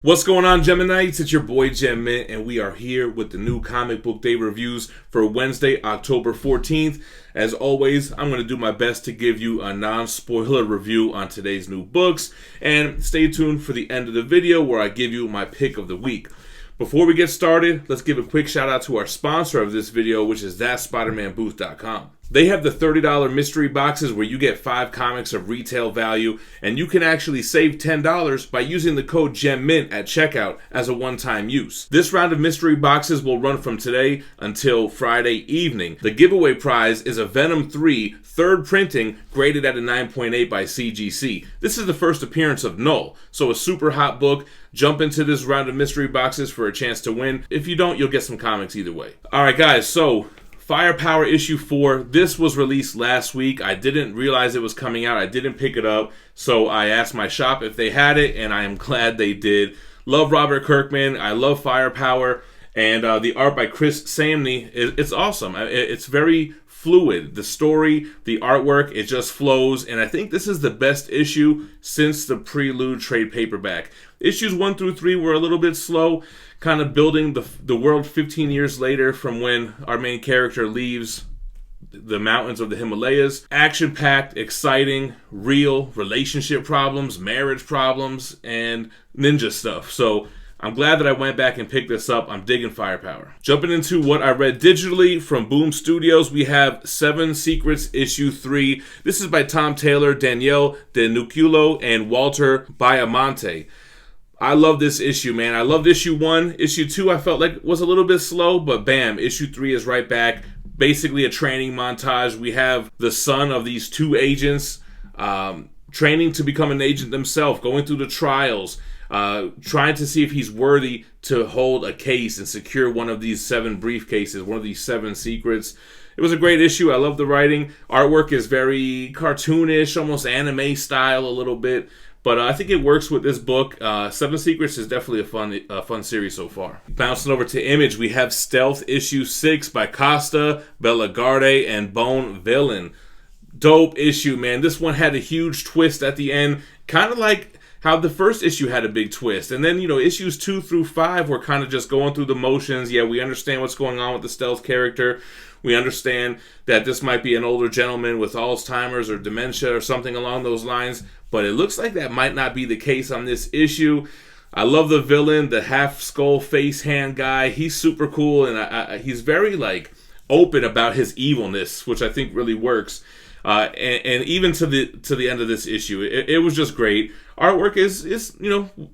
What's going on, Geminites? It's your boy Gem Mint, and we are here with the new comic book day reviews for Wednesday, October 14th. As always, I'm going to do my best to give you a non-spoiler review on today's new books, and stay tuned for the end of the video where I give you my pick of the week. Before we get started, let's give a quick shout out to our sponsor of this video, which is ThatSpidermanBooth.com. They have the $30 mystery boxes where you get 5 comics of retail value, and you can actually save $10 by using the code GEMMINT at checkout as a one-time use. This round of mystery boxes will run from today until Friday evening. The giveaway prize is a Venom 3 third printing graded at a 9.8 by CGC. This is the first appearance of Null, so a super hot book. Jump into this round of mystery boxes for a chance to win. If you don't, you'll get some comics either way. Alright guys, so Firepower issue 4, this was released last week. I didn't realize it was coming out. I didn't pick it up, so I asked my shop if they had it, and I am glad they did. Love Robert Kirkman. I love Firepower, and the art by Chris Samney, it's awesome. It's very fluid. The story, the artwork, it just flows, and I think this is the best issue since the Prelude trade paperback. Issues 1 through 3 were a little bit slow, kind of building the world 15 years later from when our main character leaves the mountains of the Himalayas. Action-packed, exciting, real relationship problems, marriage problems, and ninja stuff. So I'm glad that I went back and picked this up. I'm digging Firepower. Jumping into what I read digitally from Boom Studios, we have 7 Secrets issue 3. This is by Tom Taylor, Danielle De Nucolo, and Walter Baiamonte. I love this issue, man. I loved issue 1. Issue 2 I felt like was a little bit slow, but bam, issue 3 is right back. Basically a training montage. We have the son of these 2 agents training to become an agent themselves, going through the trials, trying to see if he's worthy to hold a case and secure one of these 7 briefcases, one of these 7 secrets. It was a great issue. I love the writing. Artwork is very cartoonish, almost anime style a little bit. But I think it works with this book. 7 Secrets is definitely a fun series so far. Bouncing over to Image, we have Stealth issue 6 by Costa, Bellagarde, and Bone Villain. Dope issue, man. This one had a huge twist at the end, kind of like how the first issue had a big twist. And then, issues 2 through 5 were kind of just going through the motions. Yeah, we understand what's going on with the Stealth character. We understand that this might be an older gentleman with Alzheimer's or dementia or something along those lines. But it looks like that might not be the case on this issue. I love the villain, the half-skull face hand guy. He's super cool, and he's very, open about his evilness, which I think really works. And even to the end of this issue, it was just great. Artwork is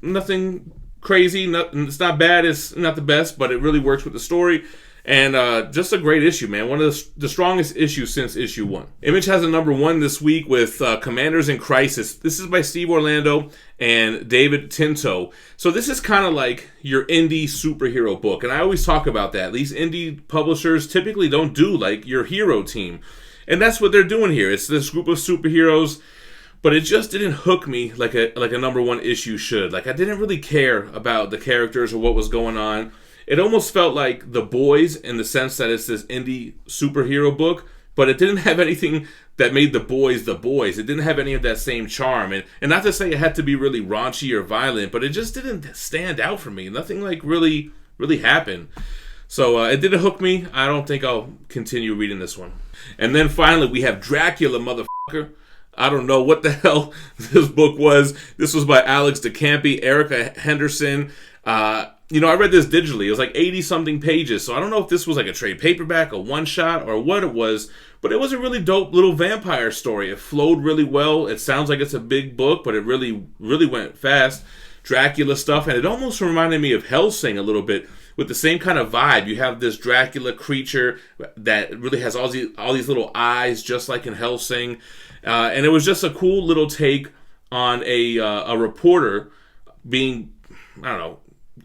nothing crazy. It's not bad. It's not the best, but it really works with the story. And just a great issue, man. One of the strongest issues since issue 1. Image has a number 1 this week with Commanders in Crisis. This is by Steve Orlando and David Tinto. So this is kind of like your indie superhero book. And I always talk about that. These indie publishers typically don't do your hero team. And that's what they're doing here. It's this group of superheroes, but it just didn't hook me like a number 1 issue should. I didn't really care about the characters or what was going on. It almost felt like The Boys in the sense that it's this indie superhero book, but it didn't have anything that made The Boys The Boys. It didn't have any of that same charm. And not to say it had to be really raunchy or violent, but it just didn't stand out for me. Nothing really happened. So it didn't hook me. I don't think I'll continue reading this one. And then finally, we have Dracula, motherfucker. I don't know what the hell this book was. This was by Alex DeCampi, Erica Henderson. I read this digitally. It was 80-something pages, so I don't know if this was a trade paperback, a one-shot, or what it was, but it was a really dope little vampire story. It flowed really well. It sounds like it's a big book, but it really went fast. Dracula stuff, and it almost reminded me of Hellsing a little bit, with the same kind of vibe. You have this Dracula creature that really has all these little eyes, just like in Hellsing, and it was just a cool little take on a reporter being,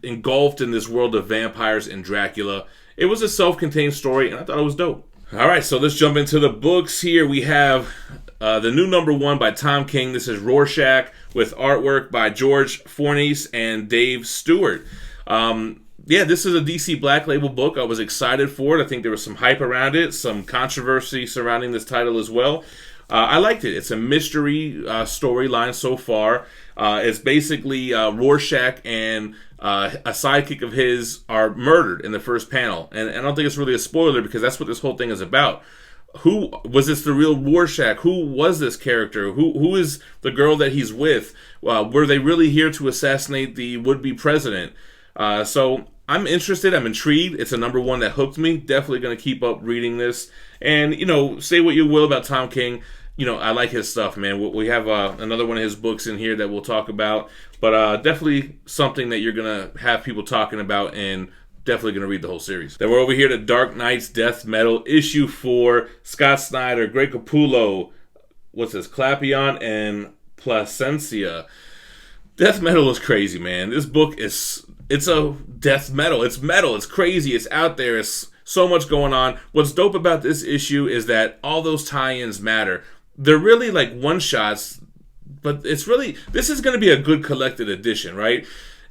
engulfed in this world of vampires and Dracula. It was a self-contained story, and I thought it was dope. All right, so let's jump into the books here. We have the new number 1 by Tom King. This is Rorschach with artwork by George Fornes and Dave Stewart. This is a DC Black Label book. I was excited for it. I think there was some hype around it, some controversy surrounding this title as well. I liked it. It's a mystery storyline so far. It's basically Rorschach and a sidekick of his are murdered in the first panel. And I don't think it's really a spoiler because that's what this whole thing is about. Who was this? The real Rorschach? Who was this character? Who is the girl that he's with? Were they really here to assassinate the would-be president? So I'm interested. I'm intrigued. It's a #1 that hooked me. Definitely going to keep up reading this. And, say what you will about Tom King. I like his stuff, man. We have another one of his books in here that we'll talk about. But definitely something that you're going to have people talking about, and definitely going to read the whole series. Then we're over here to Dark Knight's Death Metal, issue 4. Scott Snyder, Greg Capullo, what's this? Clapion and Placencia. Death metal is crazy, man. This book it's a death metal. It's metal. It's crazy. It's out there. It's so much going on. What's dope about this issue is that all those tie-ins matter. They're really like one-shots, but this is going to be a good collected edition, right?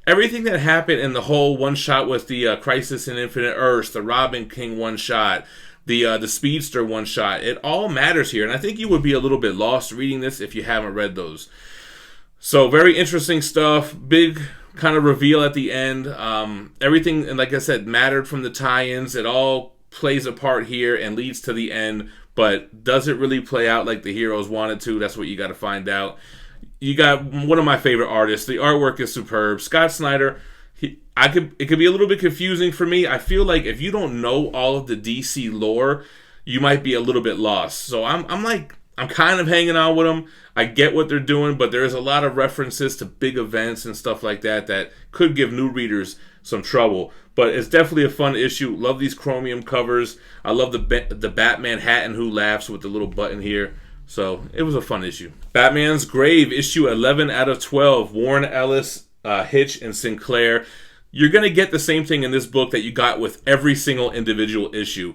Everything that happened in the whole one-shot with the Crisis in Infinite Earths, the Robin King one-shot, the Speedster one-shot, it all matters here. And I think you would be a little bit lost reading this if you haven't read those. So very interesting stuff. Big kind of reveal at the end. Everything, and like I said, mattered from the tie-ins. It all plays a part here and leads to the end. But does it really play out like the heroes wanted to? That's what you got to find out. You got one of my favorite artists. The artwork is superb. Scott Snyder, it could be a little bit confusing for me. I feel like if you don't know all of the DC lore, you might be a little bit lost. So I'm kind of hanging on with them. I get what they're doing, but there is a lot of references to big events and stuff like that could give new readers some trouble. But it's definitely a fun issue. Love these chromium covers. I love the Batman hat and who laughs with the little button here. So it was a fun issue. Batman's Grave, issue 11 out of 12. Warren Ellis, Hitch, and Sinclair. You're going to get the same thing in this book that you got with every single individual issue.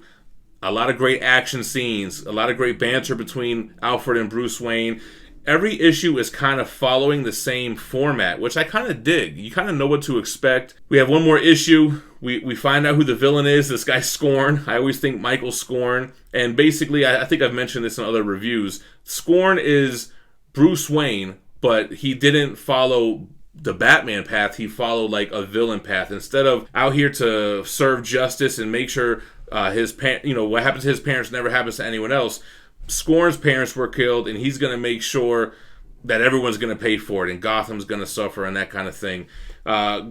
A lot of great action scenes, a lot of great banter between Alfred and Bruce Wayne. Every issue is kind of following the same format, which I kind of dig. You kind of know what to expect. We have one more issue. We find out who the villain is. This guy Scorn. I always think Michael Scorn. And basically, I think I've mentioned this in other reviews. Scorn is Bruce Wayne, but he didn't follow the Batman path. He followed like a villain path. Instead of out here to serve justice and make sure what happens to his parents never happens to anyone else. Scorn's parents were killed, and he's going to make sure that everyone's going to pay for it, and Gotham's going to suffer, and that kind of thing.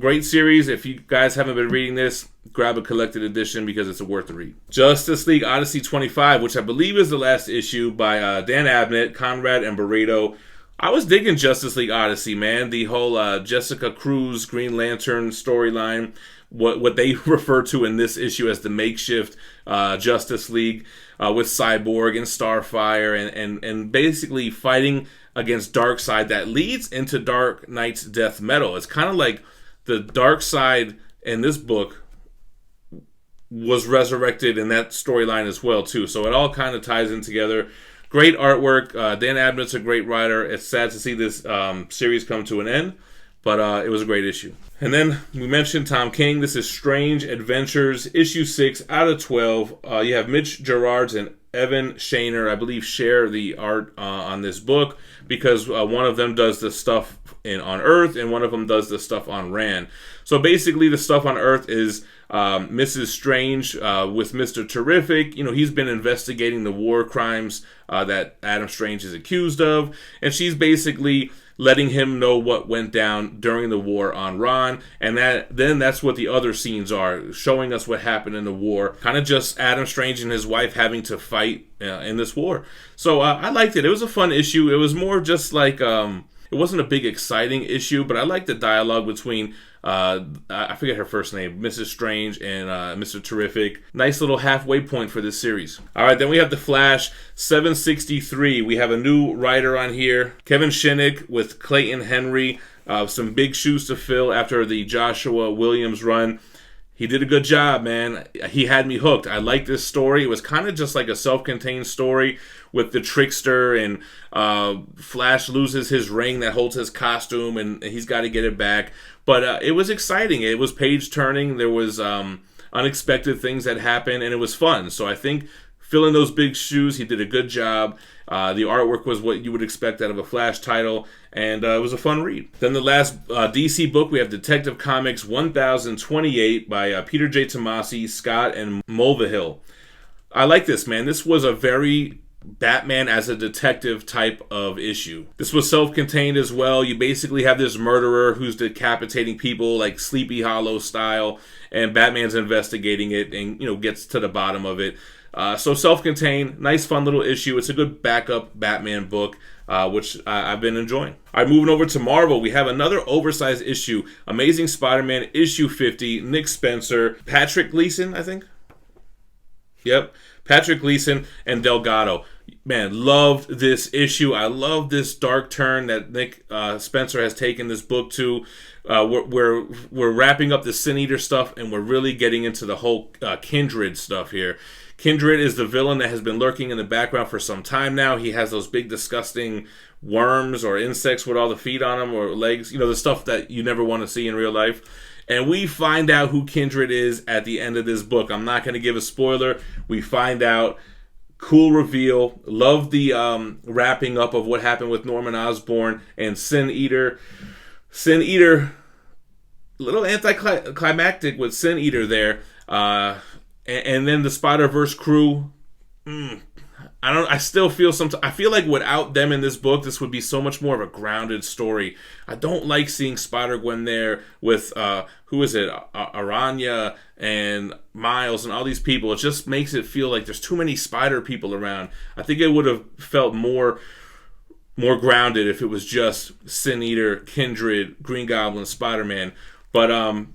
Great series. If you guys haven't been reading this, grab a collected edition because it's worth the read. Justice League Odyssey 25, which I believe is the last issue by Dan Abnett, Conrad, and Barreto. I was digging Justice League Odyssey, man. The whole Jessica Cruz Green Lantern storyline, what they refer to in this issue as the makeshift Justice League, with Cyborg and Starfire and basically fighting against Darkseid that leads into Dark Knight's Death Metal. It's kind of like the Darkseid in this book was resurrected in that storyline as well too. So it all kind of ties in together. Great artwork. Dan Abnett's a great writer. It's sad to see this series come to an end, but it was a great issue. And then we mentioned Tom King. This is Strange Adventures, issue 6 out of 12. You have Mitch Gerards and Evan Shaner, I believe, share the art on this book because one of them does the stuff on Earth and one of them does the stuff on Rand. So basically the stuff on Earth is Mrs. Strange with Mr. Terrific. He's been investigating the war crimes that Adam Strange is accused of, and she's basically letting him know what went down during the war on Ron, and that's what the other scenes are, showing us what happened in the war. Kind of just Adam Strange and his wife having to fight in this war. So I liked it. It was a fun issue. It was more just like, it wasn't a big exciting issue, but I liked the dialogue between, I forget her first name, Mrs. Strange and Mr. Terrific. Nice little halfway point for this series. All right, then we have The Flash, 763. We have a new writer on here, Kevin Shinnick with Clayton Henry. Some big shoes to fill after the Joshua Williams run. He did a good job, man. He had me hooked. I liked this story. It was kind of just like a self-contained story with the trickster, and Flash loses his ring that holds his costume, and he's got to get it back. But it was exciting. It was page-turning. There was unexpected things that happened, and it was fun. So I think filling those big shoes. He did a good job. The artwork was what you would expect out of a Flash title, and it was a fun read. Then the last DC book, we have Detective Comics 1028 by Peter J. Tomasi, Scott, and Mulvihill. I like this, man. This was a very Batman as a detective type of issue. This was self-contained as well. You basically have this murderer who's decapitating people like Sleepy Hollow style, and Batman's investigating it and, you know, gets to the bottom of it. So self-contained, nice fun little issue. It's a good backup Batman book, which I've been enjoying. All right, moving over to Marvel, we have another oversized issue, Amazing Spider-Man issue 50, Nick Spencer, Patrick Gleason, I think. Yep, Patrick Gleason and Delgado. Man, loved this issue. I love this dark turn that Nick Spencer has taken this book to. We're wrapping up the Sin Eater stuff, and we're really getting into the whole Kindred stuff here. Kindred is the villain that has been lurking in the background for some time now. He has those big, disgusting worms or insects with all the feet on them or legs. You know, the stuff that you never want to see in real life. And we find out who Kindred is at the end of this book. I'm not going to give a spoiler. We find out. Cool reveal. Love the wrapping up of what happened with Norman Osborn and Sin Eater. Sin Eater, a little anticlimactic with Sin Eater there. And then the Spider-Verse crew. I still feel I feel like without them in this book, this would be so much more of a grounded story. I don't like seeing Spider-Gwen there with who is it, Aranya and Miles and all these people. It just makes it feel like there's too many Spider people around. I think it would have felt more grounded if it was just Sin Eater, Kindred, Green Goblin, Spider-Man. But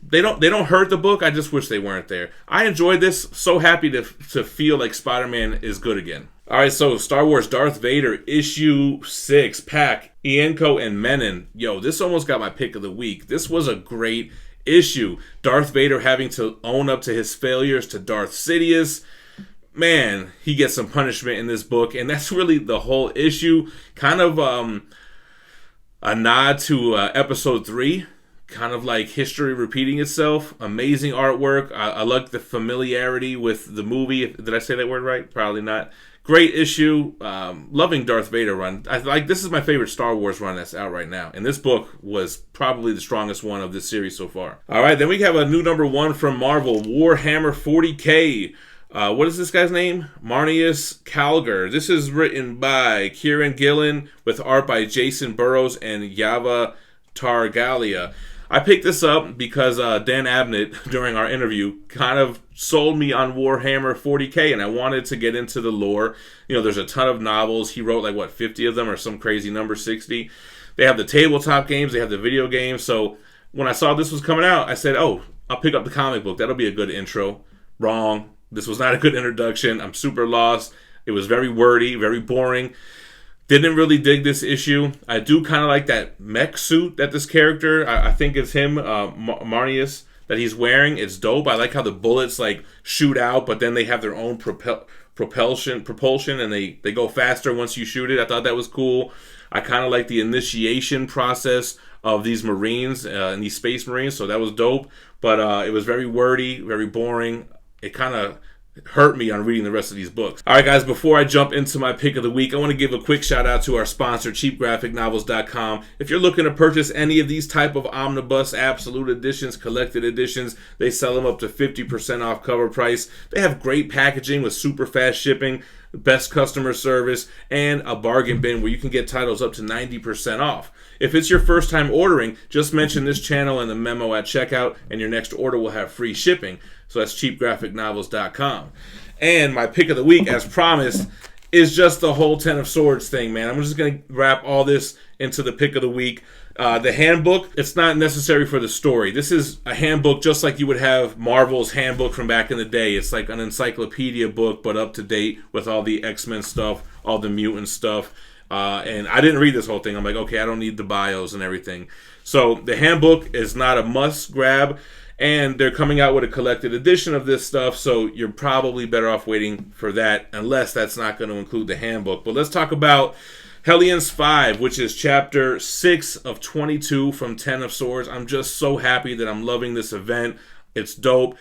they don't hurt the book. I just wish they weren't there. I enjoyed this. So happy to feel like Spider-Man is good again. All right, so Star Wars Darth Vader issue 6, Pack, Ienco, and Menon. Yo, this almost got my pick of the week. This was a great issue. Darth Vader having to own up to his failures to Darth Sidious. Man, he gets some punishment in this book, and that's really the whole issue. Kind of a nod to episode 3. Kind of like history repeating itself. Amazing artwork. I like the familiarity with the movie. Did I say that word right? Probably not. Great issue. Loving Darth Vader run. This is my favorite Star Wars run that's out right now. And this book was probably the strongest one of this series so far. All right, then we have a new number 1 from Marvel, Warhammer 40K. What is this guy's name? Marnius Calgar. This is written by Kieran Gillen with art by Jason Burrows and Yava Targalia. I picked this up because Dan Abnett, during our interview, kind of sold me on Warhammer 40K, and I wanted to get into the lore. You know, there's a ton of novels. He wrote, 50 of them, or some crazy number, 60. They have the tabletop games. They have the video games. So when I saw this was coming out, I said, oh, I'll pick up the comic book. That'll be a good intro. Wrong. This was not a good introduction. I'm super lost. It was very wordy, very boring. Didn't really dig this issue. I do kind of like that mech suit that this character, I think it's him, Marnius, that he's wearing. It's dope. I like how the bullets shoot out, but then they have their own propulsion, and they go faster once you shoot it. I thought that was cool. I kind of like the initiation process of these Marines and these Space Marines, so that was dope. But it was very wordy, very boring. It kind of hurt me on reading the rest of these books. All right, guys, before I jump into my pick of the week, I want to give a quick shout out to our sponsor, cheapgraphicnovels.com. If you're looking to purchase any of these type of omnibus, absolute editions, collected editions, they sell them up to 50% off cover price. They have great packaging with super fast shipping, best customer service, and a bargain bin where you can get titles up to 90% off. If it's your first time ordering, just mention this channel in the memo at checkout, and your next order will have free shipping. So that's cheapgraphicnovels.com. And my pick of the week, as promised, is just the whole Ten of Swords thing, man. I'm just going to wrap all this into the pick of the week. The handbook, it's not necessary for the story. This is a handbook just like you would have Marvel's handbook from back in the day. It's like an encyclopedia book, but up to date with all the X-Men stuff, all the mutant stuff. And I didn't read this whole thing. I'm like, okay, I don't need the bios and everything. So the handbook is not a must grab. And they're coming out with a collected edition of this stuff, so you're probably better off waiting for that, unless that's not going to include the handbook. But let's talk about Hellions 5, which is chapter 6 of 22 from Ten of Swords. I'm just so happy that I'm loving this event. It's dope.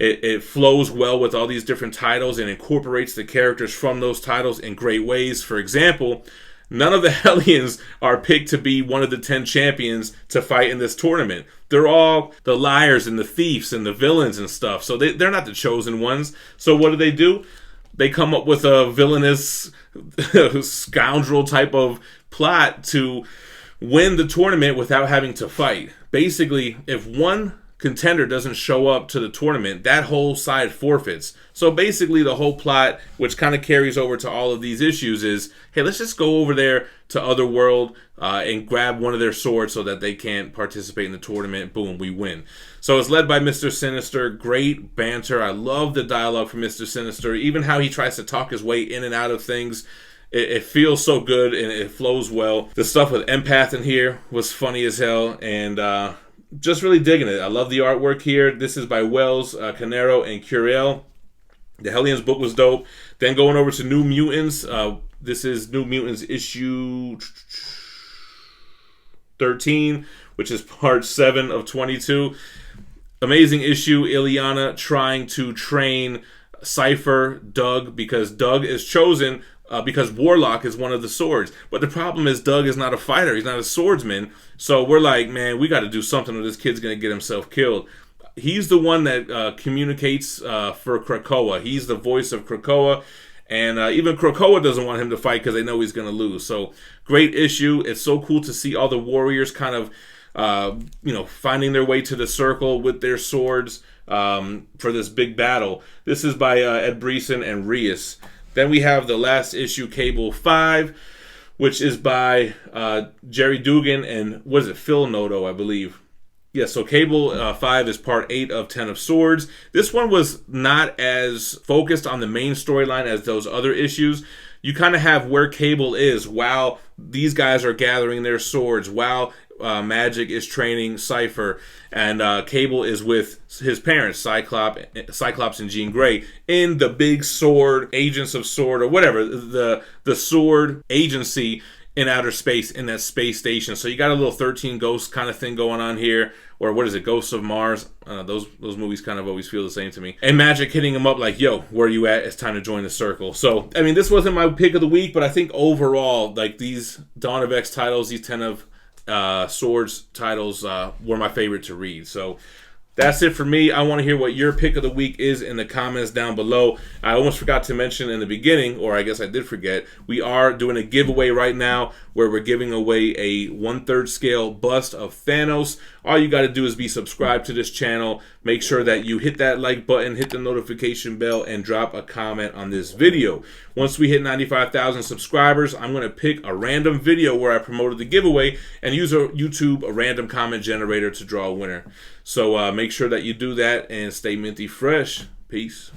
It flows well with all these different titles and incorporates the characters from those titles in great ways. For example, none of the Hellions are picked to be one of the 10 champions to fight in this tournament. They're all the liars and the thieves and the villains and stuff. So they're not the chosen ones. So what do? They come up with a villainous scoundrel type of plot to win the tournament without having to fight. Basically, if one contender doesn't show up to the tournament, that whole side forfeits. So basically the whole plot, which kind of carries over to all of these issues, is, hey, let's just go over there to Otherworld and grab one of their swords so that they can't participate in the tournament. Boom, we win. So it's led by Mr. Sinister. Great banter. I love the dialogue from Mr. Sinister. Even how he tries to talk his way in and out of things. It feels so good and it flows well. The stuff with Empath in here was funny as hell, and just really digging it. I love the artwork here. This is by Wells, Canero, and Curiel. The Hellions book was dope. Then going over to New Mutants. This is New Mutants issue 13, which is part 7 of 22. Amazing issue. Ileana trying to train Cypher, Doug, because Doug is chosen because Warlock is one of the swords. But the problem is Doug is not a fighter. He's not a swordsman. So we're like, man, we got to do something or this kid's going to get himself killed. He's the one that communicates for Krakoa. He's the voice of Krakoa. And even Krakoa doesn't want him to fight because they know he's going to lose. So great issue. It's so cool to see all the warriors kind of, finding their way to the circle with their swords for this big battle. This is by Ed Brisson and Rios. Then we have the last issue, Cable 5, which is by Jerry Dugan and, what is it, Phil Noto, I believe. Yeah, so Cable 5 is part 8 of 10 of Swords. This one was not as focused on the main storyline as those other issues. You kind of have where Cable is while these guys are gathering their swords, while Magic is training Cypher, and Cable is with his parents, Cyclops and Jean Grey, in the big sword, Agents of Sword, or whatever, the sword agency in outer space, in that space station. So you got a little 13 Ghosts kind of thing going on here, or what is it, Ghosts of Mars? Those movies kind of always feel the same to me. And Magic hitting him up like, yo, where are you at? It's time to join the circle. So, I mean, this wasn't my pick of the week, but I think overall, like, these Dawn of X titles, these 10 of Swords titles were my favorite to read. So that's it for me. I want to hear what your pick of the week is in the comments down below. I almost forgot to mention in the beginning, or I guess I did forget, we are doing a giveaway right now where we're giving away a 1/3 scale bust of Thanos. All you got to do is be subscribed to this channel. Make sure that you hit that like button, hit the notification bell, and drop a comment on this video. Once we hit 95,000 subscribers, I'm going to pick a random video where I promoted the giveaway and use YouTube a random comment generator to draw a winner. So make sure that you do that and stay minty fresh. Peace.